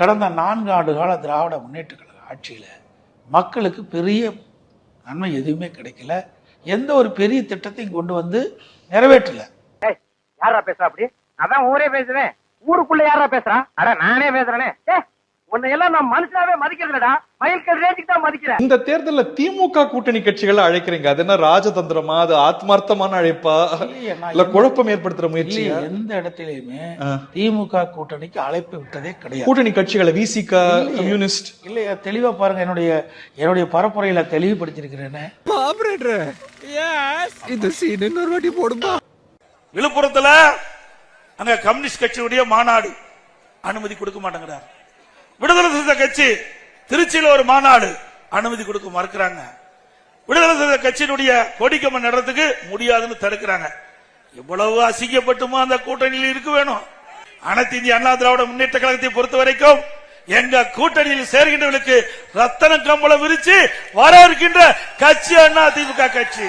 கடந்த 4 ஆண்டு கால திராவிட முன்னேற்ற கழக ஆட்சியில மக்களுக்கு பெரிய நன்மை எதுவுமே கிடைக்கல. எந்த ஒரு பெரிய திட்டத்தையும் கொண்டு வந்து நிறைவேற்றல. யாரா பேசுறா? அப்படி அதான் ஊரே பேசுறேன். ஊருக்குள்ள யாரா பேசுறா? அட நானே பேசுறேனே. உன்னை எல்லாம் நான் மனுஷனாவே மதிக்கிறதுலடா, மயில்கல் ரேஞ்சுக்கு தான் மதிக்கிறேன். இந்த தேர்தல்ல திமுக கூட்டணி கட்சிகளை அழைக்கிறீங்க, அது என்ன ராஜதந்திரமா, அது ஆத்மார்த்தமான அழைப்பா, இல்ல குழப்பம் ஏற்படுத்துற முயற்சி? எந்த இடத்திலயுமே திமுக கூட்டணிக்கு அழைப்பு விட்டதே கிடையாது. கூட்டணி கட்சிகளை விசிக, கம்யூனிஸ்ட் இல்லையா? தெளிவா பாருங்க, என்னுடைய பரப்புரையில தெளிவுபடுத்திருக்கிறேன்னு. விழுப்புரத்துல அங்க கம்யூனிஸ்ட் கட்சியுடைய மாநாடு அனுமதி கொடுக்க மாட்டேங்கிறார். விடுதலை சிறுத்தை கட்சி திருச்சியில ஒரு மாநாடு அனுமதி கொடுக்க மறுக்கிறாங்க. விடுதலை சிறுத்தை கட்சியினுடைய கொடிக்கம்பம் நடத்துக்கு முடியாதுன்னு தடுக்கிறாங்க. எவ்வளவு அசிங்கப்பட்டுமா அந்த கூட்டணியில் இருக்க வேணும். அனைத்து இந்திய அண்ணா திராவிட முன்னேற்ற கழகத்தை பொறுத்த வரைக்கும் எங்க கூட்டணியில் சேர்கின்றவர்களுக்கு ரத்தன கம்பளம் விரிச்சு வர இருக்கின்ற கட்சி அண்ணா திமுக கட்சி.